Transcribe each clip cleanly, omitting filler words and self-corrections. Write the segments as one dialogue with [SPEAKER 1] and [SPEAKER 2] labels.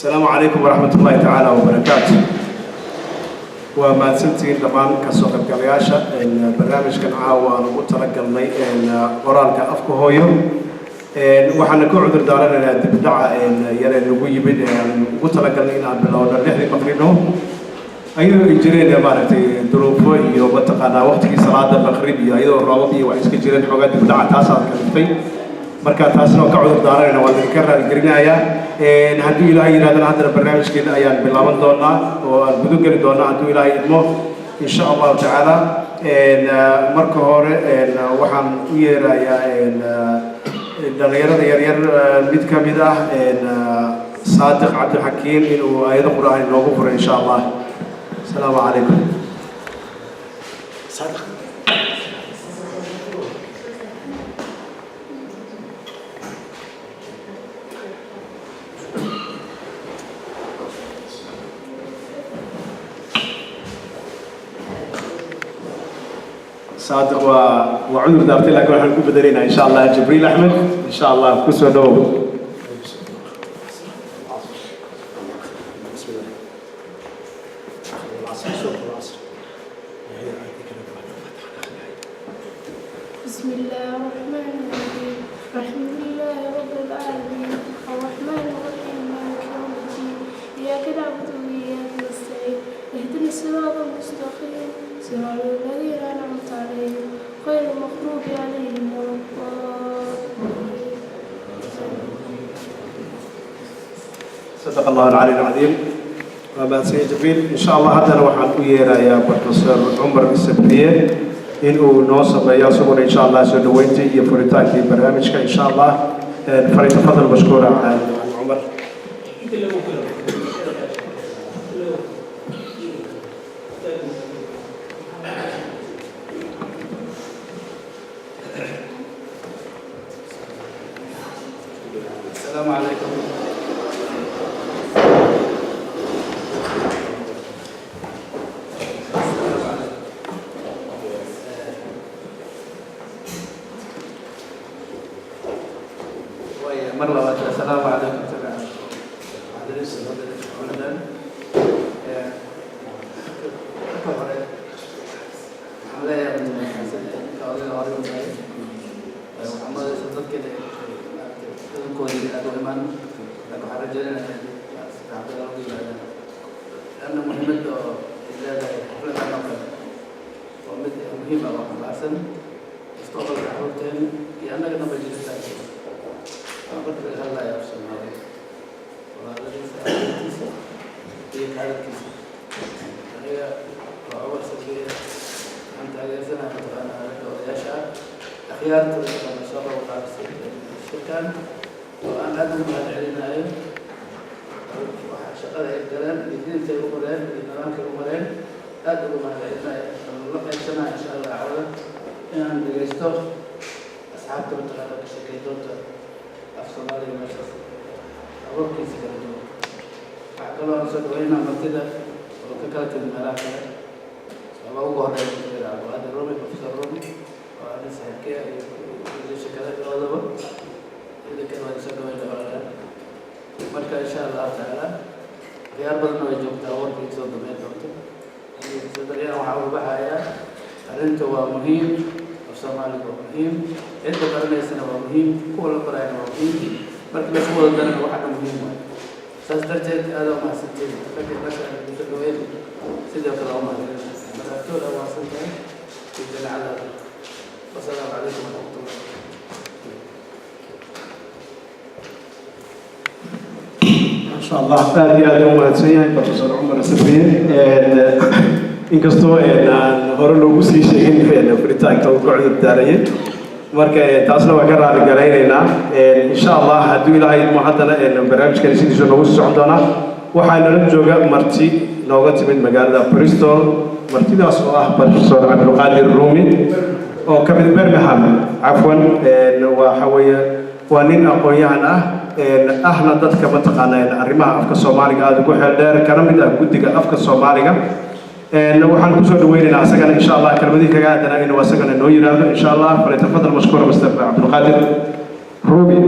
[SPEAKER 1] السلام عليكم ورحمة الله تعالى وبركاته. وما سنتين دمان كسوق القرياشة إن برنامج كان عاون وترجل لي إن قران كأفكه هويو وحنا كعذر دارنا تبدع إن يرى النبي بين وترجل لي إن بالله نحن مقرنهم أيوة يجرين يا مارتي دروبه يوبتقنا وقت في صلاة المغرب أيوة الرابطي وعسك جيران حاجات تبدع تاسع كلفين marka taasna ka cudur daarayna waa idin ka raaligelinayaa hadduu ilaahay yiraahdo hadda barnaamijkeena ayaan bilaaban doonaa oo aan gudo geli doonaa hadduu ilaahay idmo insha Allah taala marka hore waxaan u yeerayaa dhalinyarada yaryar mid ka mid ah Saadiq Cabdilxakiim inuu aayado quraan inoogu furo insha Allah. Assalaamu calaykum. Saadiq صادق وعذر دارتي لكن راح نكون بدرينا ان شاء الله جبريل احمد ان شاء الله كسوه نو
[SPEAKER 2] بسم الله الرحمن الرحيم الحمد لله رب العالمين الرحمن الرحيم مالك يوم الدين اياك نعبد واياك نستعين اهدنا الصراط المستقيم صراط الذين انعمت عليهم غير المغضوب عليهم ولا الضالين.
[SPEAKER 1] صدق الله العلي العظيم. وما سيد جبريل ان شاء الله هذا وحن ويرا يا بروفيسور عمر السبريه انه نوصل يا صبر ان شاء الله سدوينتي يفرتاك في برنامجك ان شاء الله فليتفضل مشكورا عن عمر. السلام عليكم. مرة السلام عليكم جميعا. أدرس ولدا عملية من كأولي العريض وعمل صدق كده كوني أدو إيمان لكن حرجنا عبد الله رضي الله عنه لأن مهمته إلا حفلة النقل ومهمة وقت الحسن استوصل الحفلتين لأنك نبجي الثاني أقول لك هلا يا أفسر مالك وهذا ليس كيسة هي كانت كيسة هي أول سبيل أنت هذه سنة أنا يشاء أخيار أنا شرّ وقعت الشركان وأنا أدري ما علينا أيه شغال الكلام الاثنين سيقولين الإمام كيقولين أدري ما علينا الله سنة إن شاء الله عودة إن عندي جيستو أصحاب تبتغى بشكل دوت أفصلالي ماشي أروح كيس كردو أعتبر أنسد وين مرتدى وككلت الملاكة الله هو هذا الكبير وهذا الرومي بفصل الرومي وهذا سهكي يجي شكلات الغضبة إذا كان هذا سد وين ولا مركا إن شاء الله تعالى غير بدنا يجوب تاور في صوت ما يدوته صدريا وحاول بحايا أنت هو مهم وسمالك هو مهم أنت برنا سنة هو مهم كل قرآن هو مهم مركب سوى الدنيا واحد مهم سأسترجع هذا ما ستين فكر مثلا بتدوين سيدي كلام هذا مرتول أو سنتين في العذاب والسلام عليكم ورحمة الله. ما شاء الله هذه اليوم سيئة بروفيسور عمر السبريه إن كستو إن هرلو وسي شيء إن فريتاك توقع الدارية marka taasna waa ka raali garaynayna insha Allah haduu ilaahay muxadana barnaamijkan sidii loogu socon doona waxa nala jooga marti looga timid magaalada Bristol martidaas oo ah Professor Abdul Qadir Rumi oo ka mid Birmingham afwan waxa weeye waa nin aqoon-yahan ah ahna dadka mataqaanaa arrimaha afka Soomaaliga aad ugu xeel dheer kana mid ah guddiga afka Soomaaliga waxaan ku soo dhaweynaynaa asagana insha Allah kalmadii kaga aadana inuu asagana noo yiraahdo insha Allah falyatafadal mashkuur Mr. Abdul Qadir Rumi.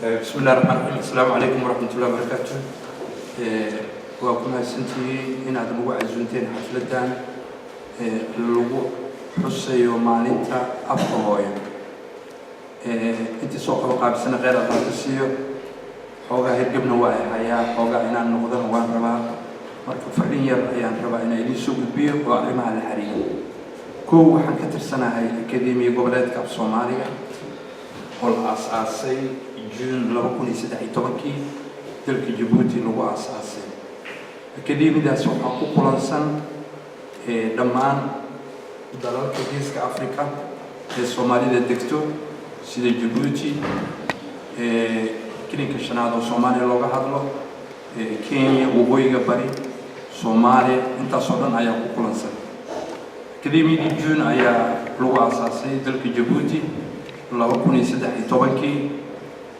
[SPEAKER 3] بسم الله الرحمن الرحيم السلام عليكم ورحمة الله وبركاته وكنا سنتي إن هذا موضوع الزنتين حفلتان اللغو حسي ومعنيتا أفضل أنت سوق وقع بسنة غير الرئيسية حوجا هرجبنا واعي حياة حوجا إن النقدان وان ربا مركب فرينير أيام ربا إن يلي سوق البيع وعلمها الحرية كو حنكتر سنة هاي أكاديمية قبلات كاب صوماليا والأساسي جون لبكوني سدحي توكي تلك جيبوتي لو أساسي أكاديمي دا سوق حقوق لانسان دمان دلال كديس كأفريقيا الصومالي دا دكتور سيد جيبوتي كلين كشنادو صومالي لوغا هادلو كينيا وغويغا بري صومالي انتا صودان أيا حقوق لانسان أكاديمي دي جون أيا لو أساسي تلك جيبوتي لبكوني سدحي توكي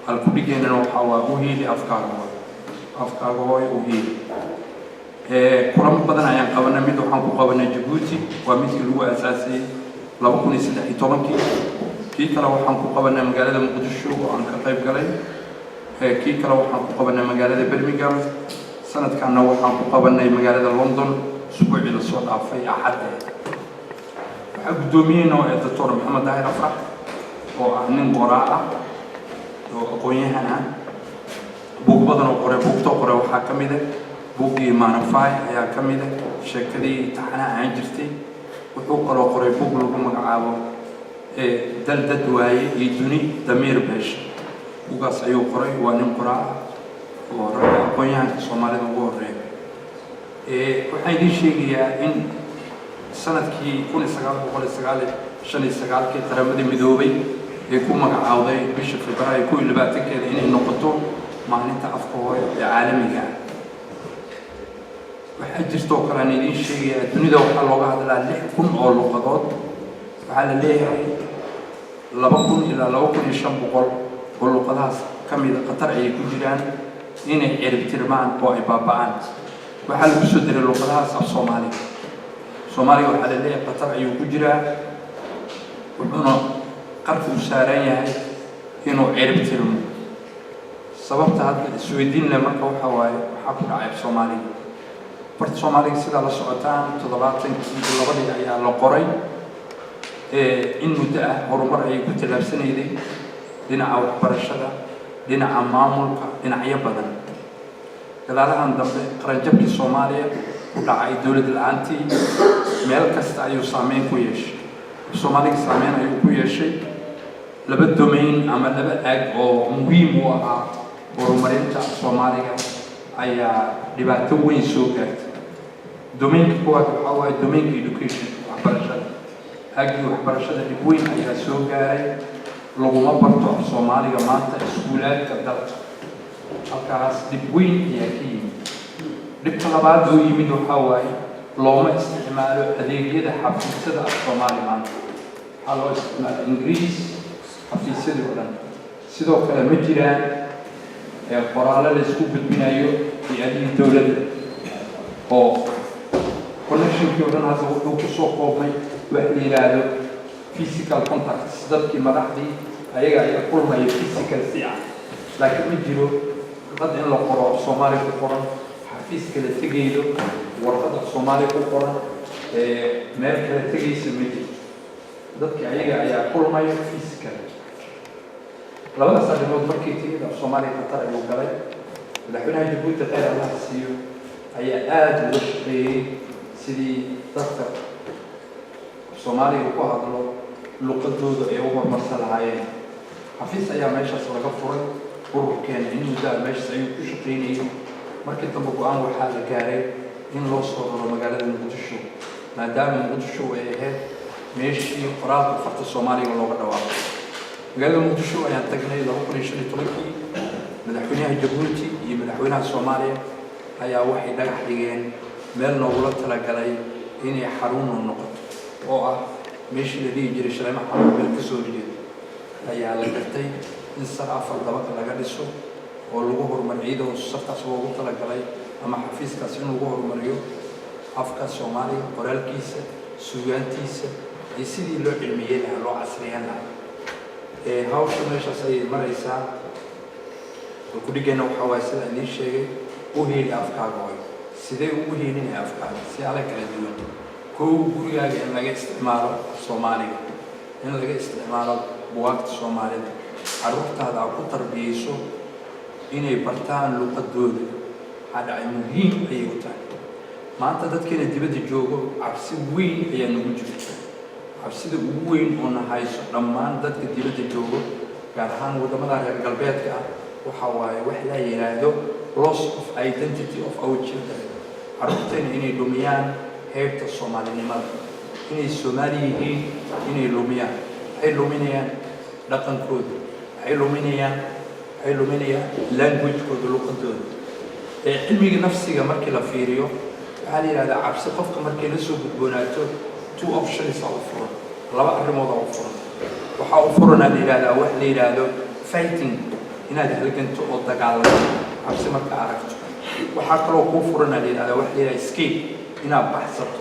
[SPEAKER 3] الكل جينا وحوا وهي أفكار وهي كلام بدنا يعني قبلنا ميدو حنكو قبلنا جيبوتي ومثل هو أساسي لو كنا سدحي طبعاً كي كلا وحنكو قبلنا مقالة مقدشو عن كطيب قلي كي كلا وحنكو قبلنا مقالة برمنغهام سنة كان وحنكو قبلنا مقالة لندن أسبوع إلى الصوت في أحد قدومين الدكتور محمد داهر أفرح وعنين قراءة وقويهنا بوق بدن وقرأ بوق تقرأ وحكمده بوقي مانفاي يا كمده شكلي تحنا عنجرتي وحوق لو قرأ بوق لو مقعابه دل واي يدوني دمير باش بوقاس أيو قرأ وانم قراءة ورا قويهنا الصومالي وقرأ وحين شيء إن سنة كي كل سجال وكل سجال شن السجال كي ترمدي مدوبي يكون مقعاوضي بيش في براي كل اللي بعتك إن النقطة معناتها أفكار عالمية وحجز توكل أن يدين شيء الدنيا ده وحلا لغة هذا اللي يكون أول لغات وحلا ليه لبكون إلى لبكون يشام بقول واللغات كم إذا قطر يكون جيران إن يعرف ترمان أو إبابان وحلا بسدر اللغات الصومالي الصومالي وحلا ليه قطر يكون جيران وحنا قرف وسارين إنه عرف ترمان سببت هذا السويدين لما كانوا حواي حقق عيب صومالي برد صومالي سيدا لسعوتان تضباطين كي لغدي أيها لقري إنه ده هرمر أي كنت لابسني دي دينا عوض برشدة دينا عمامولك دينا عيبادن كذلك عندما قرنجبك صوماليا ودعاي دولة الأنتي ميل كستا أيو سامين كويش الصومالي سامين أيو كويشي لبد دومين أما لبد أج أو مهم وها horumarinta Soomaaliga ayaa dhibaato weyn soo gaartay domainka koowaad waxa waaye domainka education waxbarashada hagii waxbarashada dhib weyn ayaa soo gaaray laguma barto Soomaaliga maanta iskuulaadka dalka halkaas dhib weyn ayaa ka yimid dhibka labaad oo yimid waxa waaye looma isticmaalo adeegyada xafiisyada Soomaali maanta waxaa loo isticmaalo Ingiriis xafiisyada oo dhan sidoo kale ma jiraan qoraale la isku gudbinayo hay'adaha dawladda oo connectionkii oo dhan hadda wuxuu ku soo koobmay wax la yiraahdo physical contacts dadkii madaxdii ayaga ayaa kulmaya physical si ah laakiin ma jiro dad in la qoro Soomaali ku qoran xafiiska la tegayo warqada Soomaali ku qoran meel kale tegaysa ma jiro dadkii ayaga ayaa kulmaya physical لما استخدموا الماركتينج في الصومالي قطر يوكلي لكنها جبوت غير الله سيو هي آد وشقي سيدي دكتور الصومالي وقهر لقدود أيوه مرسل عين حفيز أيام ماشى صار قفرة وروح كان إنه ده ماشى سيو كشقيني ماركت تبقى أمور حال جاري إن لوصل مجال المقدشو ما دام المقدشو إيه ماشي قراب خط الصومالي ولا قدوات قال المقدشو أيام تجني له كل شيء تركي مدحونها جبوتي يمدحونها الصومالية هيا واحد نجح دجان مال نقولت لقلي هنا حرون النقط أو مش الذي يجري شلون حرون بالكسورية هيا على كتي إنسان أفضل ضبط لقليسو والجوهر مرعيده والصفت سوى قلت لقلي أما حفيز كاسين الجوهر مريو أفكار الصومالي قرال كيسة سويان تيسة يصير له علمية له عصرية له هاوش ماشى سيد مريسا halkudhigeena waxaa waaye sida idiin sheegay u heeli afkaaga hooyo sidee ugu heelinaya afkaaga si ala kala duwan kow gurigaaga in laga isticmaalo soomaaliga in laga isticmaalo buwaagta soomaalida carruurtaada aad ku tarbiyeyso inay bartaan luqadooda waxaa dhacay muhiim ayay u tahay maanta dadkeena dibadda joogo cabsi weyn ayaa nagu jirta cabsida ugu weyn oo na hayso dhammaan dadka dibadda joogo gaar ahaan waddamada reer galbeedka ah waxa waaye wax la yidhaahdo loss of identity of our children carruurteena inay lumiyaan heybta soomaalinimada inay soomaali yihiin inay lumiyaan waxay luminayaan dhaqankooda waxay luminayaan languagekooda luqadooda cilmiga nafsiga markii la fiiriyo waxaa la yidhahdaa cabsi qofka markay la soo gudboonaato two options aa u furan laba arrimood aa u furan waxaa u furanaa la yidhahdaa wax la yidhaahdo fighting inaad halganto oo dagaalanto cabsi marka aragto waxaa kaloo kuu furanaa la yidhahdaa wax la yidhahda escape inaad baxsato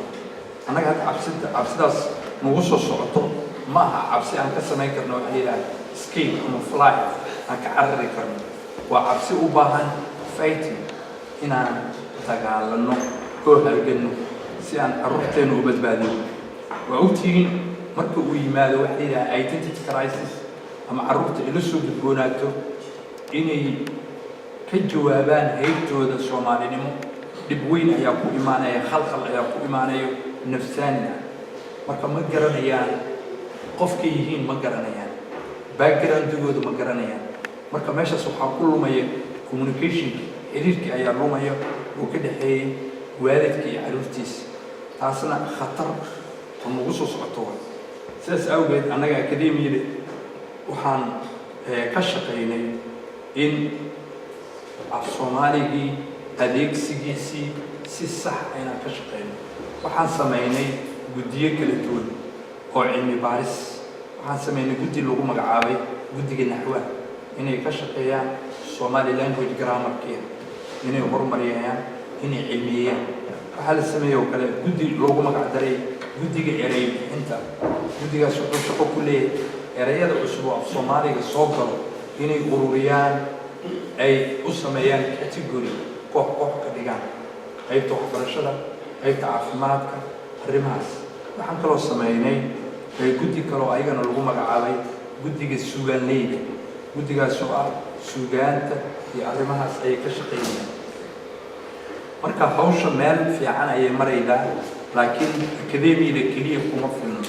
[SPEAKER 3] annaga hadda cabsidaas nagu soo socoto ma aha cabsi aan ka samayn karno wax la yidhahda escape ama fly aan ka carari karno waa cabsi u baahan fighting inaan dagaalanno oo halganno si aan carruurteena u badbaadino waa ogtihiin marka uu yimaado wax la yidhaha identity crisis ama carruurta ila soo gudboonaato inay ka jawaabaan heybtooda soomaalinimo dhib weyn ayaa ku imaanaya khalkhal ayaa ku imaanayo nafsaanina marka ma garanayaan qofkay yihiin ma garanayaan backgroundgooda ma garanayaan marka meeshaas waxaa ku lumaya communicationki xiriirkii ayaa lumaya oo ka dhexeeyey waalidka iyo carruurtiisa taasna khatar oo nagu soo socoto way sidaas awgeed annaga akademiyada waxaan ka shaqaynay in af soomaaligii adeegsigiisii si sax aynaan ka shaqayno waxaan samaynay guddiyo kala duwan oo cilmi baaris waxaan samaynay guddi lagu magacaabay guddiga naxwaha inay ka shaqeeyaan Somali language grammarkeeda inay horumariyaan inay cilmiyeen waxaa la sameeyay oo kale guddi loogu magac daray guddiga eray bixinta guddigaas wuxuu shaqo ku leeyahay erayada cusub oo af Soomaaliga soo galo inay ururiyaan ay u sameeyaan category koox ka dhigaan qaybta waxbarashada qaybta caafimaadka arrimahaas waxaan kaloo sameynay guddi kaloo ayagana lagu magacaabay guddiga suugaanleyda guddigaas oo ah suugaanta iyo arrimahaas ay ka shaqeeyaan marka hawsha meel fiican ayay maraydaa laakiin akademiyada keliya kuma filno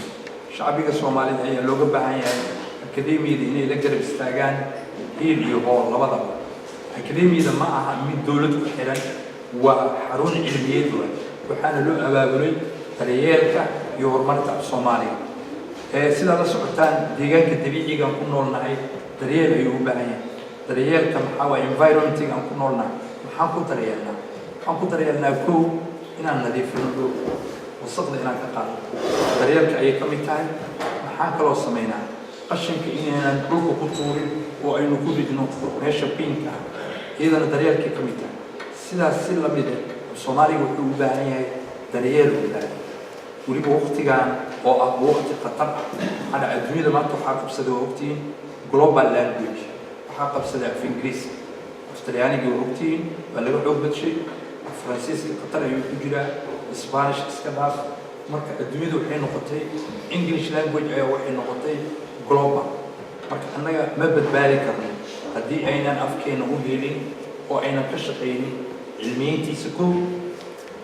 [SPEAKER 3] shacbiga Soomaalida ayaa looga baahan yahay akademiyada inay la garab istaagaan hiil iyo hool labadaba akademiyada ma aha mid dawlad ku xiran waa xarun cilmiyeed waxaana loo abaabulay daryeelka iyo horumarka Soomaaliga sida la socotaan deegaanka dabiiciga ku noolnahay daryeel ayuu u baahan yahay daryeelka maxaa waa environment-ga ku noolnahay maxaan ku daryeelnaa kow inaan nadiifino dhul wasaqda inaan ka qaadno daryeelka ayay ka mid tahay maxaan kaloo sameynaa qashinka inaanan dhulka ku tuurin oo aynu ku ridno meesha pinka ah iyadana daryeelkay ka mid tahay sidaas si la mid ah Soomaaliga wuxuu u baahan yahay daryeel weliba waqtigan oo ah waqti khatar ah ana adduunyada maanta waxaa qabsaday waqtiyin global language waxaa qabsaday af Ingiriisi Talyaaniga waqtiyin waa laga xoog badshay Faransiiska khatar ayuu ku jiraa Spanish iska dhaaf marka adduunyadu waxay noqotay English language ayaa waxay noqotay global marka annaga ma badbaadi karno haddii aynan afkeena u helin oo aynan ka shaqaynin cilmiyeyntiisa kow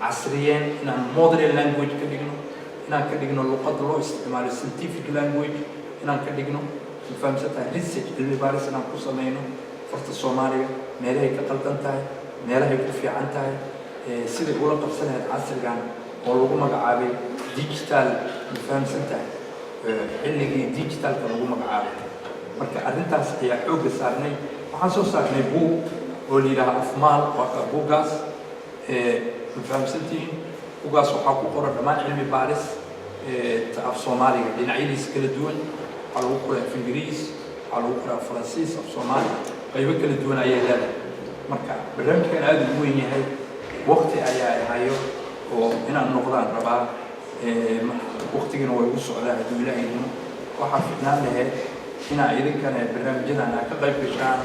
[SPEAKER 3] casriyeen inaan modern language ka dhigno inaan ka dhigno luqad loo isticmaalo scientific language inaan ka dhigno fahamsantahay research cilmi baaris inaan ku sameyno farta Soomaaliga meelahay ka qaldan tahay meelahay ku fiican tahay sidii ula qabsanayd casrigan oo lagu magacaabay digital fahamsantahay xilligii digitalka lagu magacaabay marka arrintaas ayaa xoogga saarnay waxaan soo saarnay buug oo la yidhaahdo afmaal waa buuggaas fahamsantihiin buuggaas waxaa ku qoran dhammaan cilmi baaris af Soomaaliga dhinacyadiisa kala duwan waxaa lagu qoray af Ingiriis waxaa lagu qoray af Faransiis af Soomaali qaybo kala duwan ayaa leedahay marka barnaamijkan aad u weyn yahay waqti ayaa hayo oo inaan noqdaan rabaa waqtigana way ugu socdaa hadduu ilaahay waxaa fidnaan lahayd inaa idinkana barnaamijyadan aad ka qayb gashaan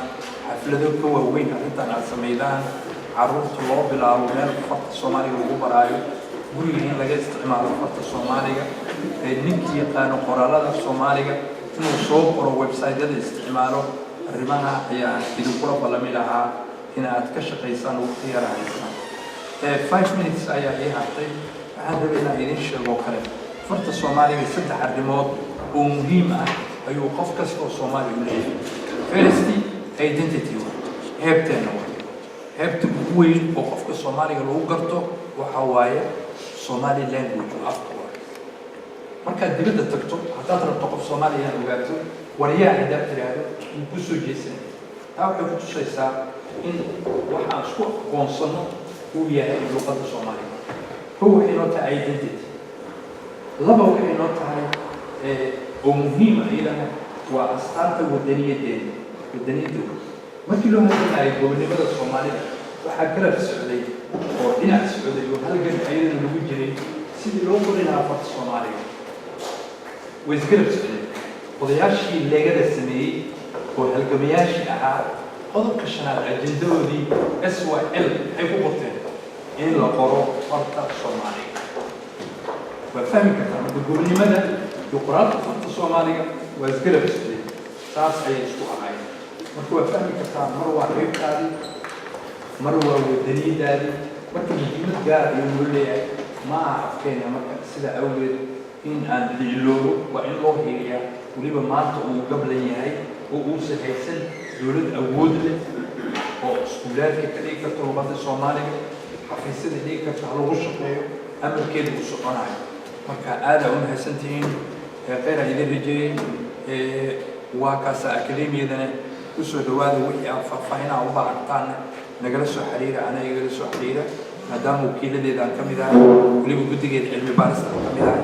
[SPEAKER 3] xaflado ka waaweyn arrintan aad samaydaan carruurta loo bilaabo meel farta soomaaliga lagu baraayo guriga in laga isticmaalo farta soomaaliga ninkii yaqaano qoraalada soomaaliga inuu soo qoro website-yada isticmaalo arrimaha ayaa idinkula ballami lahaa inaad ka shaqaysaan waqti yar haysaan 5 minutes ayaa ii hartay waxaan rabay inaan idin sheego kale farta soomaaliga 3 arrimood oo muhiim ah ayuu qof kasta oo Soomaali u leeyahay first identity heebteena heebta ugu weyn oo qofka Soomaaliga lagu garto waxa waaye Somali language afka marka dibadda tagto haddaad rabto qof Soomaali ah ogaato wariyaha haddaad tiraahdo uu ku soo jeesan taa waxay ku tusaysaa in waxaan isku aqoonsano uu yahay luqadda Soomaaliga kow waxay noo tahay identity laba waxay noo tahay oo muhiim ah iyadana waa astaanta wadaniyadeena markii loo hadlayo gobonimada Soomaalida waxaa garab socday oo dhinac socday oo halgan ayadana lagu jiray sidii loo qori lahaa farta Soomaaliga way isgarab socday odayaashii leegada sameeyey oo halgamayaashii ahaa qodobka shanaad ajendadoodii SYL ay ku qorteen in la qoro farta Soomaaliga waa fahmi kartaa marka gobonimada يقرأ فرط الصومالي ويذكر بسدي تاس أي أسبوع عين مركوا فهم كتاب مروة ريب تاري مروة ودني تاري مركوا مدينة جار يقول لي ما أعرف كين يا مركب سيدا أول إن أن لجلوه وإن الله هي وليبا ما تقوم قبل يهاي وقوس هيسن دولد أود له أو سكولات كتير كتلوبات الصومالي حفيزة هيك كتلوش شقيه أمر كده وسقناعي مركا هذا هم هسنتين غير هذه الرجال وكاس أكاديمية ذا كسر دواد وهي فاهنا أو بعضنا نجلس حريرة أنا يجلس حريرة مدام وكيل ذي ذا كم ذا ولي بقول تيجي علم بارس كم ذا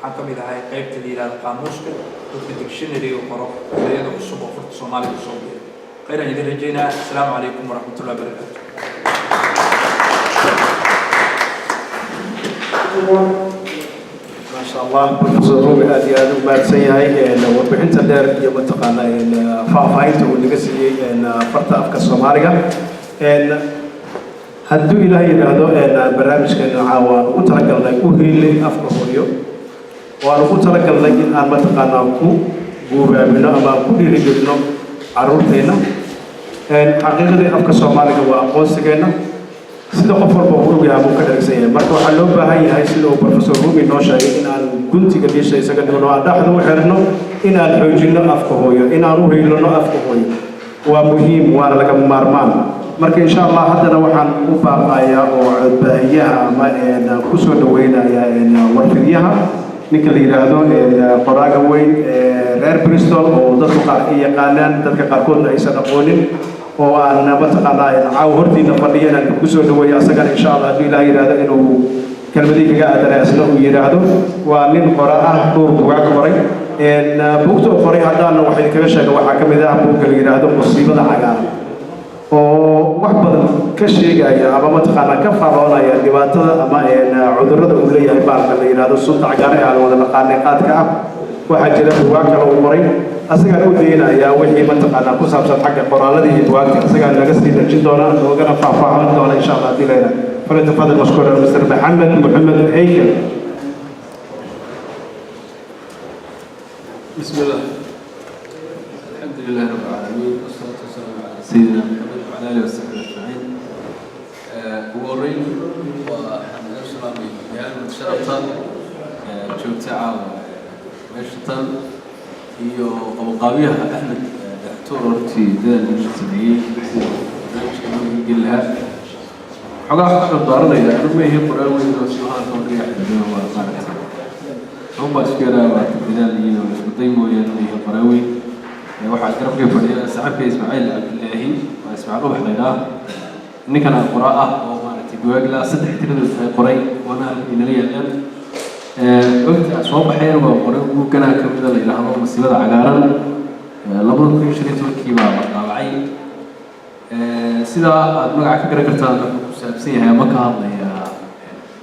[SPEAKER 3] حكم ذا هاي قيب تدير القاموس كده وتدكشنري وقرب ذي ذا الصبح فرت الصومالي الصومالي غير هذه الرجال السلام عليكم ورحمة الله وبركاته.
[SPEAKER 4] ما شاء الله بروفيسور رومي هذه هذا ما تسيهاي وبحنت الدار يوم تقانا فاينت ونقصي فرط أفكار الصومالية هدو إلهي هذا برنامج كان عاون وتركنا يكون هي أفكار هوريو وأنا وتركنا إن أنا تقانا كو جوبنا أما كل رجلنا عروتنا حقيقة أفكار الصومالية وأقوى سجنا sida qof walba uu yahay buu ka dhagsan yahay marka waxa loo baahan yahay sida uu professor Rumi noo sheegay in aan guntiga dhiisha isaga dhigno aan dhaxdo u xirno in aan xoojino afka hooyo in aan u heelno afka hooyo waa muhiim waa laga maarmaan marka insha Allah haddana waxaan u baaqayaa oo codbaahiyaha ama ku soo dhaweynaya warfiyaha ninka la yiraahdo qoraaga weyn reer Bristol oo dadku qaar ay yaqaanaan dadka qaarkoodna aysan aqoonin oo aan mataqaanaa caaw hortiina fadhiyana ku soo dhaweeyo asagana insha Allah hadii ilaahay yiraahdo inuu kelmadii kaga adeeysano uu yiraahdo waa nin qora ah dhowr buugaag qoray buugta qoray haddana waxay kaga sheegay waxa kamid ah buugga la yiraahdo musiibada cagaar oo wax badan ka sheegaya ama mataqaanaa ka faaroonaya dhibaatada ama cudurrada uu leeyahay baalka la yiraahdo sunta cagaar ee aan wada naqaanay qaadka ah waxa jira buugaag kale oo qoray asaga uu deynaya wixii mataqaanaa ku saabsan xagga qoraalada iyo buugaagta asaga laga sii dajin doona loogana faahfaahin doona insha Allah dilayna فليتفضل مشكورا مستر محمد هيكل.
[SPEAKER 5] بسم الله الحمد لله رب العالمين والصلاة والسلام على سيدنا محمد وعلى آله وصحبه أجمعين. وورين وحمد السلامي بهذا المتشرفة جوتاع ومشتن هي قبقاويها أحمد دكتور ورتي دان المجتمعين يقول لها حقا حقا دارنا إذا ما هي قرآن وسبحان الله يحمده وبارك هم باشكرا وتبدالي والقديم وينهي قراوي واحد قرب يفرد سعد إسماعيل عبد الله وإسماعيل روح لنا إني كان قراءة وما تجواج لا صدق تردد قري وأنا من لي الآن قلت أصوب حير وقرأ وكان كمدة إلى هذا مصيبة عقارا لابد كل شيء تركي وطبعي سيدا مقع فكرة كرتان سابسيها مكان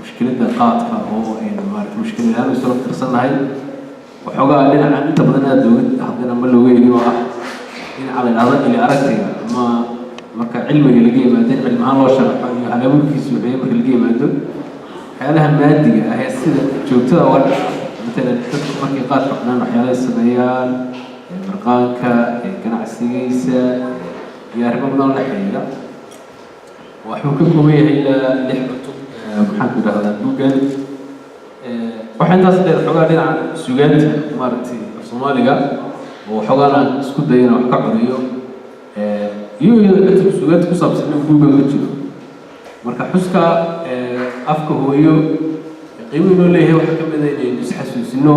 [SPEAKER 5] مشكلة قاطفة أو إن مشكلة هذا يصير ترسلنا هاي وحوجا لنا أنت بدنا دوت حطينا ملوي اللي واحد إن على الأرض اللي أركتي ما كعلم اللي جاي بعدين علم الله شرح يعني أنا ممكن سوريا ممكن اللي جاي بعده حالها مادية هي السيدة شوفتها ولا مثلا تذكر مركي قاطع حنا حيالي السبيان مرقانكا كناع السيسة يا رب الله الحقيقة وحكمكم هي إلى لحظة محمد هذا دوجل waxaan taas dheer xogaa dhinaca suugaanta maaragtay Soomaaliga oo xogaana isku dayana wax ka curiyo iyo inta suugaanta ku saabsan buuga ma jiro marka xuska afka hooyo qiimo leeyahay waxa ka mid ah in is xasuusino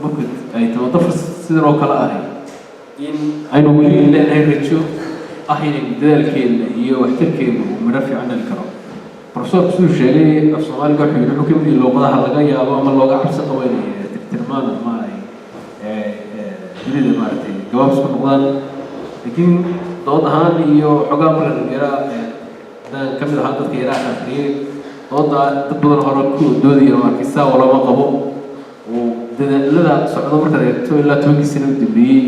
[SPEAKER 5] marka ay tababar sidoo oo kala ah in aynu weli leeyahay rajo ah in dadaalkeena iyo waxtarkeena mara fiican karo professor suu sheegay af Soomaaliga wuxuu ka mid luqadaha laga yaabo ama looga cabsi qabo inay tirtirmaan ama ay dilida maartay jawaab isku noqdaan laakiin dood ahaan iyo xogaa marka yara dan kamid ah dadka yara akhriye dooda dad badan hore ku doodaya markiisa wala ma qabo oo dadaalada socdo marka ay ilaa 20 sano dibiyay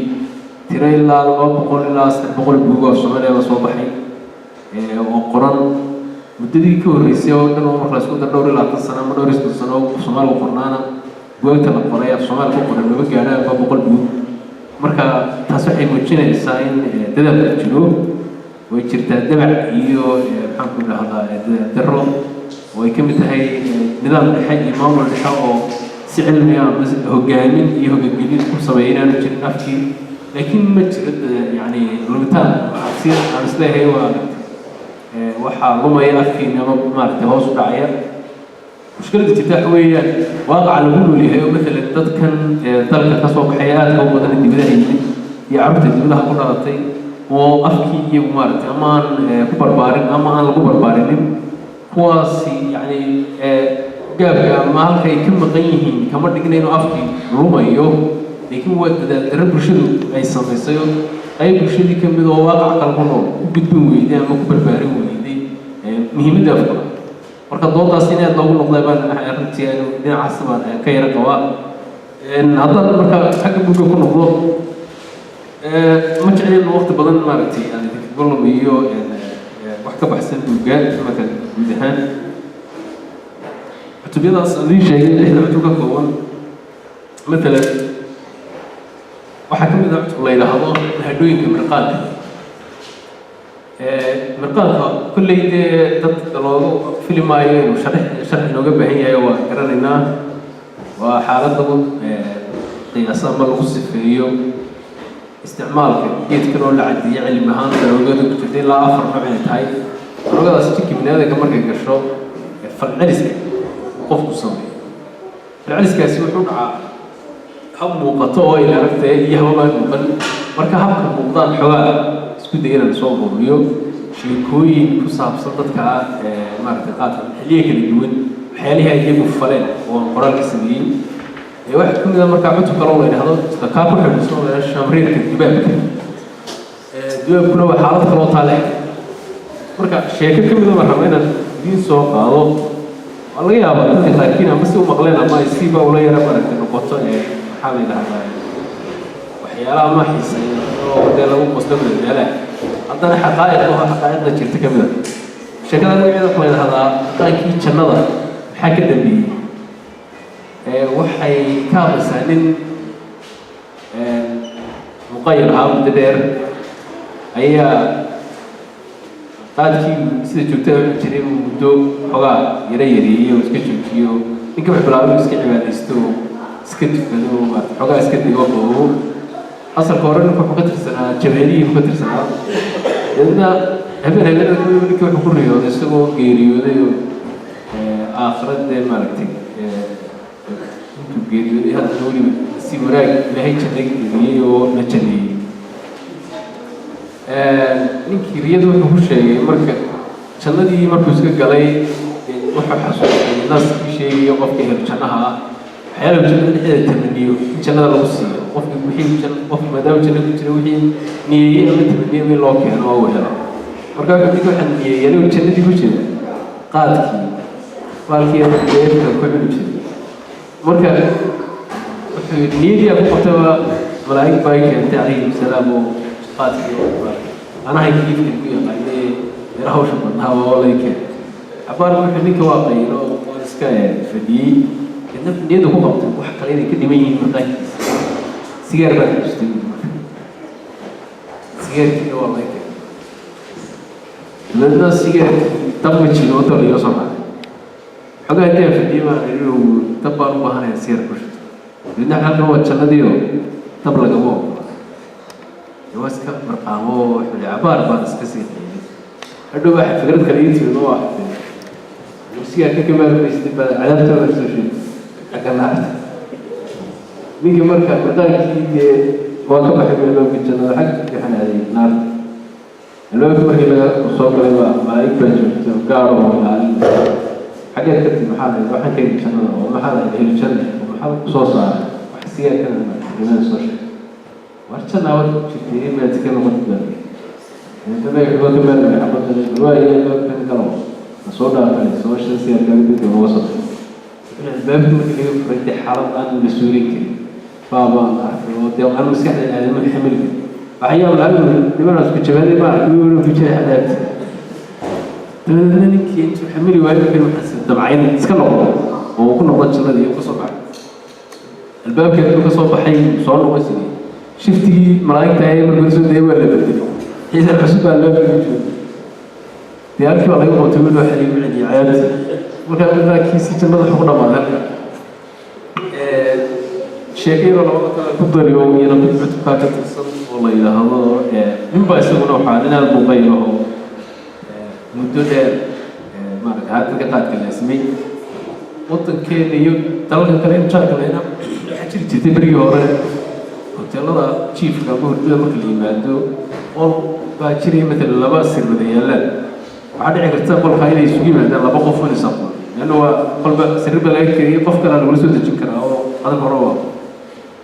[SPEAKER 5] tira ilaa 200 ilaa 300 buug oo Soomaaliya soo baxay oo qoran muddadii ka horeysay oo dhan marka la isku dhowr ilaa 10 sano ma dhowr sano Soomaaliya qornaana goobta la qoray af Soomaaliya ku qoran laba gaadhay 200 buug marka taas waxay muujinaysaa in dadaalka jiro way jirtaa dabac iyo maxaan ku dhahdaa daro way ka mid tahay nidaam dhexe iyo maamul dhexe oo si cilmi ah hogaamin iyo hoggaangelin ku sameeyaan jirin afkii laakiin ma jiro yani lumitaan si aan isleeyahay waxaa lumaya afkiina maaragtay hoos u dhacaya mushkiladda jirta weeyaan waaqaca lagu noolyahay oo مثلا dadkan dalka ka soo baxay aad ka badan dibadaha yimid iyo carruurta dibadaha ku dhalatay oo afkii iyo maaragtay ama aan ku barbaarin ama aan lagu barbaarinin kuwaasi yani gaabka ama halkay ka maqan yihiin kama dhigna inuu afkii lumayo laakiin waa dadaal bulshadu ay samaysay ay bulshadii ka mid oo waaqac kala ku nool u gudbin weyday ama ku barbaarin weyday muhiimadda afka marka doodaas in aad loogu noqday baan arrintii dhinacaas baan ka yara qabaa haddaan marka xagga buugga ku noqdo ma jeclin waqti badan maaragtay aan golom iyo wax ka baxsan buugga marka guud ahaan cutubiyadaas aan idin sheegay lixda cutub ka kooban مثلا waxaa ka mid ah cutub la yidhaahdo mahadhooyinka mirqaanka mirqaanka kulley dee dad loogu filimaayo inuu sharx inooga baahan yahay waa garanaynaa waa xaaladda qiyaasa ama lagu sifeeyo isticmaalka geedkan oo la caddeeyo cilmi ahaan daroogada ku jirta ilaa 4 nooc ay tahay daroogadaas jirka bini'aadamka markay gasho falceliska qofku sameeyo falceliskaasi wuxuu dhacaa hab muuqato oo ila aragtay iyo hababaan muuqan marka habka muuqdaan xogaa isku dayana soo ururiyo sheekooyin ku saabsan dadka maaragtay qaadka xilliye kala duwan waxyaalihi iyagu faleen oo qoraalka sameeyey waxa ka mid ah marka cutub kale oo la yiraahdo ka ku xidhiidhsan shamriirka dibaabka dibaabkuna waa xaalad kale oo taale marka sheeko ka mid ah marka inaan idin soo qaado waa laga yaabaa dadka qaarkiin ama si u maqleen ama ay siiba ula yara maaragtay noqoto maxaa la yidhahdaa waxyaalaha ma xiiseeyo oo dee lagu qoslo meelaha haddana xaqaa'iqda jirta ka mid ah sheekada magaceeda waxaa la yidhahdaa dhaqankii jannada maxaa ka dambeeyey waxay ka hadlaysaa nin muqayir ahaa muddo dheer ayaa qaadkii sida joogtada u jiray muddo xogaa yara yareeyey oo iska joojiyo ninka wax bilaabay iska cibaadaysto iska tukado xogaa iska digo oo asalka hore ninka wuxuu ka tirsanaa jabhadihii buu ka tirsanaa dadna habeenada ninka wuxuu ku riyooday isagoo geeriyooday oo aakhirada maaragtay intuu geeriyooday hadda weliba si wanaag ilaahay jannay geliyey oo la janneeyey ninkii riyada wuxuu ku sheegay marka jannadii markuu iska galay wuxuu xasuustay naaskii sheegayo qofka hel jannaha ah waxyaalaha jannada dhexdeeda tamaniyo in jannada lagu siiyo qofka wixii qof maadaama janna ku jira wixii niyeeyey ama tamaniyo in loo keeno oo helo marka ninka waxaa niyeeyey anigu jannadii ku jira qaadkii baalkii deefka ku cuni jiray marka نيدي أبو قتوى ملاك بايك عليه السلام وقاتل أنا هاي كيف تقول يعني يراهوش من هوا ولا يك عبارة عن إنك واقعي لو ونسكاي فدي إنه نيدي هو قتوى وحكى لي كده مين مقاي سيجار بقى يشتري سيجار كده والله كده لأن سيجار تبغى تشيل وتر يوصل حاجة هتيجي في الديما إنه تبغى نبغى هنسير كشت لأن إحنا هو تشلديو تبغى جمو يواسك مرقامو حولي عبارة بس كسير هذا واحد فكرة كريم في الواحد وسيا كمان بيستبى علامته ولا شيء أكلنا مين مركب بدأ كي واقع بحب اللون في الجنة حق إحنا هذه نار اللون في مركب صوب لما ما يكبر قارو حاجات كتير محل واحد كي الجنة ومحل اللي الجنة ومحل صوصة وحسيا كان كمان صوص وارتنا وقت كتير ما يتكلم قدام عندما يحبوا كمان يحبوا الرواية كان كلام صودا كان صوص سيا كان في الوسط الباب اللي يفرد حرب عن المسؤولين بابا عارف لو أنا مسكت العالم الحمل أحيانا العالم لما ناس كتشبه ما يقولوا في شيء حدث لأنك أنت حملي واحد كانوا حسن تبعين سكنوا وكنا قد شلنا دي وقصوا بعد الباب كان قصوا بحي صار وسني شفتي ملاك تاعي من برسول ده ولا بدري إذا الحسب على الباب موجود تعرف والله يوم تقول له حليم عندي عيالي وكان ذاك كيسي جنة حقنا ما ذاك شيء ولا كبر يوم ينبي بتفاكر الصن والله إذا هذا من بيسمونه حالنا المغيره مدة ما هذا كتات الاسمي وطن كينيو تلقى كلام شاكل هنا حجر تتبري ورا وتلا شيف كابور تبغى مادو أو باكري مثل لباس البديلة بعد عقرت قل خير يسوي ماذا لا بقف ولا سقط لأنه قلب سرب لا يكري بفكر على ولسه تجكر أو هذا مروا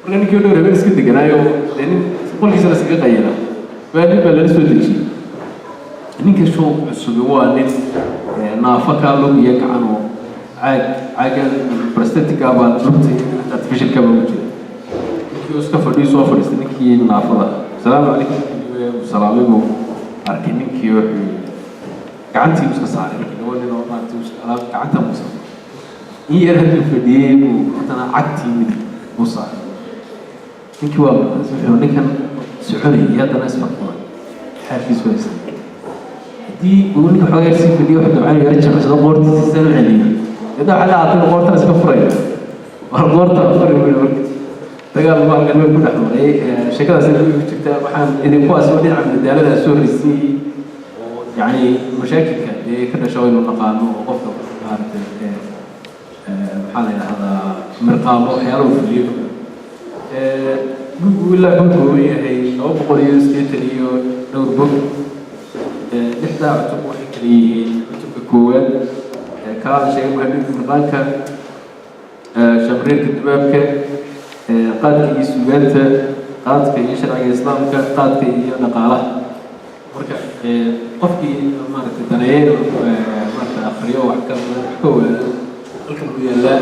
[SPEAKER 5] لأن كيلو ربنا سكت جنايو لأن كل شيء سكت غيره فهذا بلش تجي إنك شو السجوان نافك لهم يكعنوا عاجل برستك أبان لبتي تفشل كبوجه يوسف فدي صوفر استنكي نافضة السلام عليكم والسلام عليكم أركينك يو كعنتي مسكساري لو إنه ما توش كعنتها مسك هي هذه الفدي وأنا عكتي من مصار إنك والله سبحانه كان سعودي هذا ناس فقط حافظ ويس دي وإنك حاجة يصير في اليوم حتى معي يرجع بس غورتي تسلم عليه إذا على عطينا غورتنا سكفرين والغورتنا أفضل من الوقت تقال ما قال ما يكون أحمر شكلها سنة بيجتها محام إذا قاس ودين عن الدالة سوري سي يعني مشاكل كذا شوي من النقام وقفته هذا محل هذا مرقام وحياله في اليوم ولا كنت هو هي أو بقولي استيتريو دور بوك إحدى عتب وحكري عتب كوان كان شيء مهم في المقال شمرين كتبابك قادك يسوعته قادك يشرع الإسلام قادك ينقاله مركب قفكي مرة الدنيا مرة آخرية وحكم هو الكم ويلا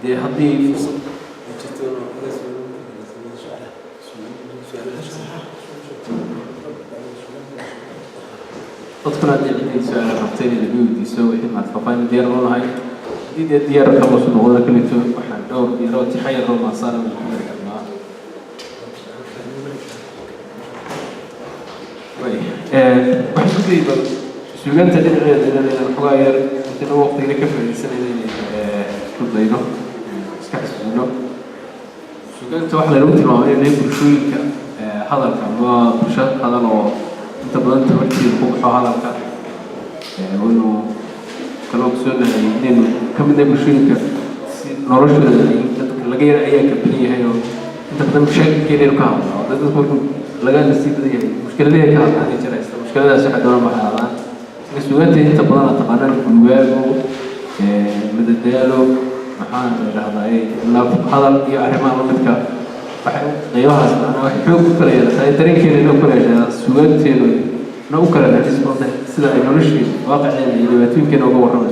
[SPEAKER 5] دي هذه في صد تدخل هذه العيد سؤال رفتين اللي بيودي يسوي حمات فقاين ديار والله هاي دي ديار كم وصل ولا كل يوم واحد دور ديار تحير ما صار من أمريكا ما واحد تقريبا شو قلت لنا الحواير أنت لو وقت يكفي السنة كل ضينه سكاس منه شو قلت واحد لو أنت ما يعني برشوي هذا كم برشات هذا لو أنت بدأت تركي الفوق هذا كم وإنه كلام سؤال يعني كم من برشوي نورش لقينا أي كبنية هي أنت بدأ مشاكل كثير كام ده تقول لقينا نسيب دي مشكلة ليه كام هذه جرس مشكلة ده شحن دور محلات السؤال تاني أنت بدأت تقارن الجواب مدداله محان هذا أي لا هذا يعرف ما بدك غيرها أنا واحد حب كليه هاي ترين كده نو كليه السؤال تاني نو كليه هذا اسمه سلا نورش واقع يعني اللي بتوين كده هو رمز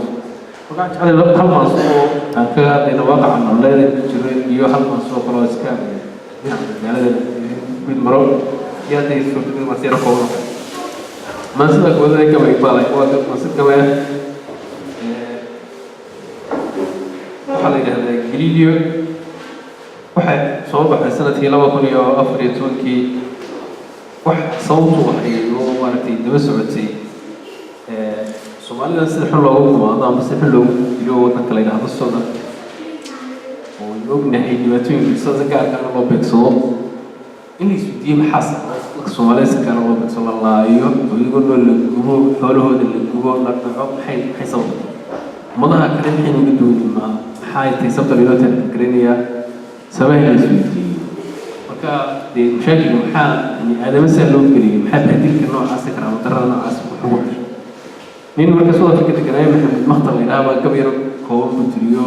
[SPEAKER 5] وقعت على هل منصور كان إنه واقع إنه لا يجري يوحل منصور خلاص كان يعني هذا بالمرور يأتي يسوق المسيرة فوق ما سبق وذلك كما يقال وقت ما سبق كمان وحال هذا جليليو واحد صوب على سنة لما كنا أفريقيا كي واحد صوته وحي وارتي دبس عدسي Somalia sixir loogu kumaado ama sixir loogu dilo wadanka la yiraahdo Sudan oo ognahay dhibaatooyinka sida gaarka ah loo beegsado in isku diim xasan Soomaaliya si kale loo beegsado laayo iyagoo la gubo xoolahooda la gubo la dhaco maxay sabab madaha kale maxay uga doonayaan maxay tahay sababta loo tixgelinayaa sababaha isweydiin marka de mushakil maxaa yani aadamada loo geliyay maxaa bahdilka noocaas ah ama darada noocaas wuxuu nin marka soo fikirta kanay maxamed maqtal ilaaba kabir koob mutriyo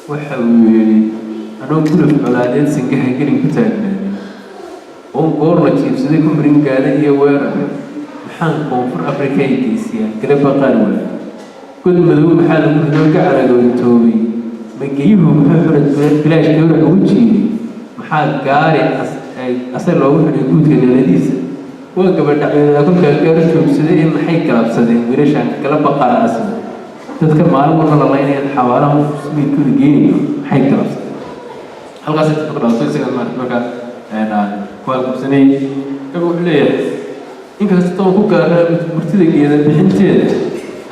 [SPEAKER 5] waxa uu yiri anoo kulaf colaadeen singaha gelin ku taagnaa oo goor la jiibsaday ku marin gaada iyo weerar maxaan koonfur afrika ay geysiyaan galaba qaarwaa kul madow maxaa lagu rido gacaragoon toobay magayuhu maxaa xurad bilaash gawrac ugu jiiday maxaa gaari asal loogu xidhay guudka dhaladiisa waa gabadha kulka gaar joogsaday maxay galabsadeen wiilashan kala baqara asal dadka maalin walba la leeyahay xawaaraha ismiidku geeyay maxay galabsadeen halkaas inta ku dhaafay isaga marka ku halqabsanay wuxuu leeyahay inkastoo ku gaaray murtida geeda bixinteeda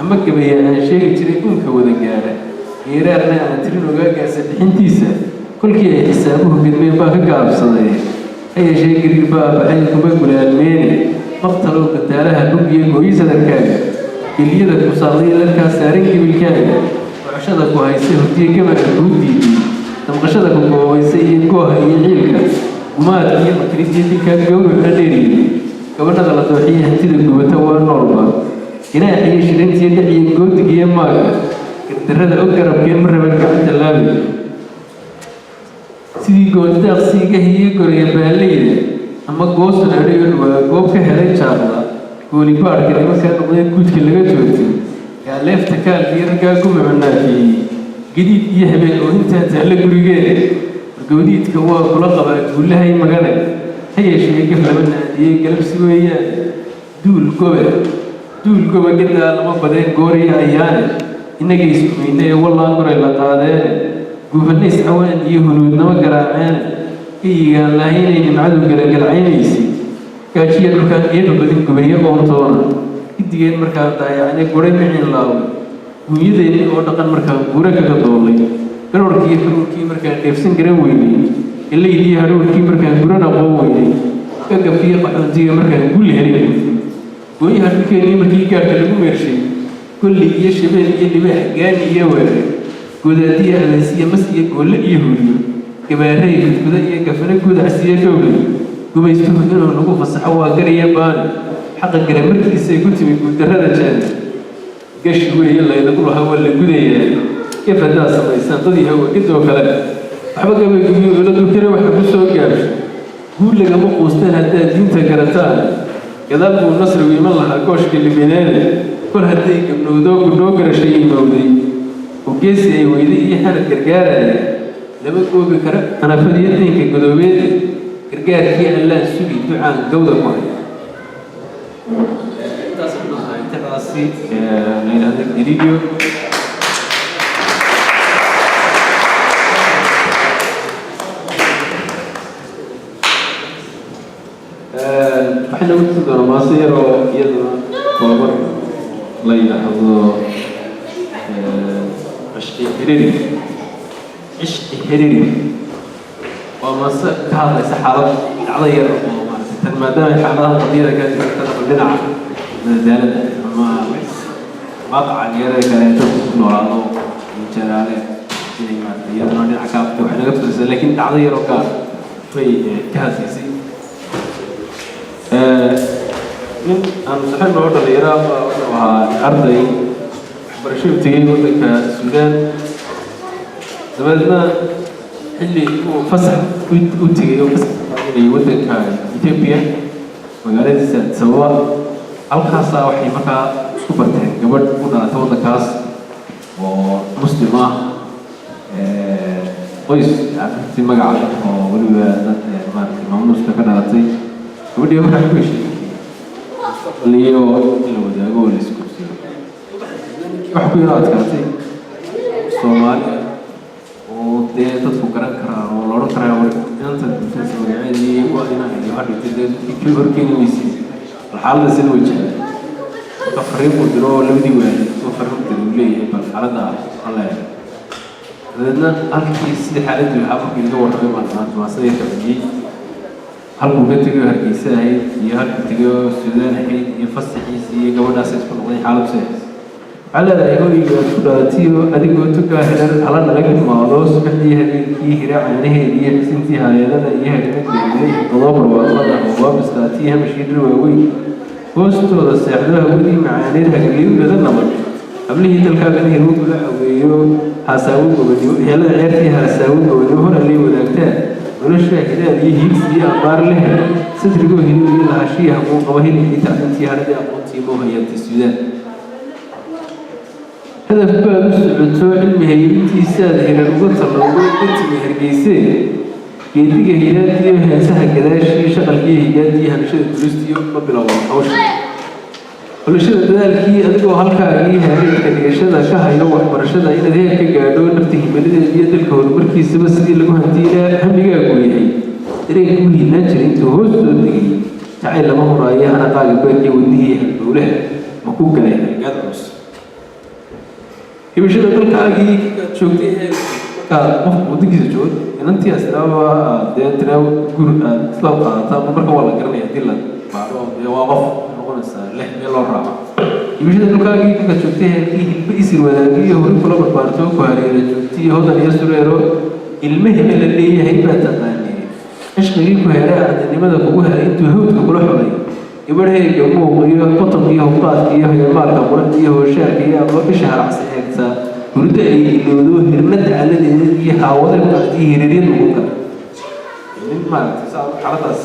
[SPEAKER 5] ama gabayay aan sheegi jiray unka wada gaara yeerarna aan tirin ogaagaasa bixintiisa kulkii ay xisaabuhu gudmeen baa ka gaabsaday أي شيء قريب بحي كبر الماني مقتلوا قتالها بقي كويسة الكاجة اللي يدك مصلي لك سارنك بالكاجة وعشادك وهيسيه تي كما تقولي تمقشادك وهيسيه كوه يعيلك وما تجي مكريتي تلك الجو الحديري كمان هذا التوحيد هتدك بتوار نوربا هنا أي شيء أنت يدعي يقول تجي ماك الدرجة أقرب كم مرة بالكعب اللابي sidii gooldaaqsiga hiyo goreya baaleyda ama goosan adhigan waa goob ka helay jaarla goolibaarka nimankaa noqday guudka laga joogtay yaa leefta kaalkii raggaa ku mamanaafiyey gadiid iyo habeen oo intaa taalla gurigeeda wargowdiidka waa kula qabaa guulahay magale ha yeeshee gaf lama naadiyey galabsi weeyaan duul goba gadaa lama badeen gooriya ayaane innagay iskumayna ee wallaan goray la qaadeene guufanays cawaan iyo hunuudnama garaaceen iyigaan lahaynaynin cadow galagalcaynaysi gaajiya dhulkaan eeba badin gubayo qoontoona gidigeen markaa daayacne guray micin laaway guunyadeenni oo dhaqan markaa gura kaga doolay garorkii haruurkii markaa dheefsan garan weynay ilaydii haruurkii markaa gurana qoo weynay gagabkii qaxoontiga markaa gulli helin gooyaha dhulkeennii markii gaarka lagu meershay kulli iyo shabeel iyo libaax gaani iyo weeray gudaadiya alansiya mas iyo goolle iyo huuriyo gabaaray gudguda iyo gafana gudacsiya gowlay gumaystuhu inuu lagu fasaxo waa garaya baani xaqa gara markiisay ku timi guuldarrada jaana gashi weeye laynagu lahaa waa la gudayaa gafadaa samaysaan dad yaha wagadoo kale waxba gabayguyo oladu kale waxa ku soo gaabsho guul lagama quustaan haddaad diinta garataan gadaal buu nasrigu iman lahaa gooshka libineene kol hadday gabdhowdoo gudhoo garashay imowday وجيسي ويدي يحن الجرجارة لما تقول بكرة أنا فريدين كجدوبين جرجارة هي الله سوي دعاء جودة معي. تصبنا تقاسي من هذا الفيديو. إحنا وصلنا مصير ويدنا كبر لا يلاحظوا عشق هريري وما هذا سحارة عضير ما دام حالها قضية كانت تدخل لنا دالة ما قطع غير كانت تدخل وراءه جلاله ما يدرون العقاب وحنا قلت لكن تعضير وكان في كاسيسي من أنا صحيح ما أقول الإيران وأرضي برشوف تجي ودك السودان زماننا اللي هو فسح وتجي وفسح اللي ودك إثيوبيا وقالت سوا الخاصة وحي مكا سوبرتين قبل كنا نتوضع كاس ومسلم qoys si magaca oo waliba dad maartay maamuus ka dhalatay gabadhii waxay ku heshay liyo ila wadaago wala isku sii wax ku yaraadkaatay Soomaali oo dadku garan karaan oo loo karaayo inta dadka magaceedii waa inay hadhitay dadkii horkeeni weysay xaaladda sida wajah tafriiq u diro labadii waalid oo farqad leeyahay bal xaaladda Allah dadna halkii si xaaladdu waxaa ku warramay maanta waa sidii tabiyay halku gatiga hargeysa ahayd iyo halku tigo Suudaan ahayd iyo fasaxiisi iyo gabadhaas isku noqday xaalad sax على هوي كراتيو أديكو تكا هلال على نلاقي مالوس بدي هذه هراء عنه هي سنتي هاي هذا هي هذه تضامر وأصلا هو بستاتيها مش يدري ويوي وستو السحلة ودي معانيها قليل ولا نمر قبله تلقى بني هروب لا ويو حساوي وبنيو هلا عرفتي حساوي وبنيو هنا اللي ودكتها ولش هنا اللي هي أمر لها سترجو هنا اللي العشية مو قوي اللي تعطي هذا أقوتي مو هي السودان هذا باب السعودية علمها يبتي ساد هنا الوطن لو قلت مهرجيسين يديك هيادي وهي سهل كذا شيء شغل فيه هيادي هنشد فلوسي قبل أوش ولا شيء ذلك أديكوا هالكاري هذه كنيشة كها يروح برشة إلى ذلك قالوا نفتح بلد البيت الكون مركز بس دي اللي مهندينا هم يقولي هي ترى يقولي نجري تهوس تدي تعال ما هو رأيه أنا قال بيني وديه وله مكوك له قدرس يبشر تلقى شوكتي ودقي زوج إن أنتي أسرع ده تراو جور تلاقى تامر ولا كرني هديلا بعرف يوقف نقول السر له يلا الرابع يبشر تلقى شوكتي بيصير ولا كي هو كل ما بارتو كهاري شوكتي هذا يسرعه المهم اللي هي بتغني إيش غير كهاري عند لماذا بقولها أنتوا هو تقولوا حبي يبقى هي جمهور هي قطب هي وقات هي مالك مرد هي وشارك هي بشهر عسى هكذا ورد يلودو هرمت على اللي يحاول بعديه يريد ممكن من مالك صار حالة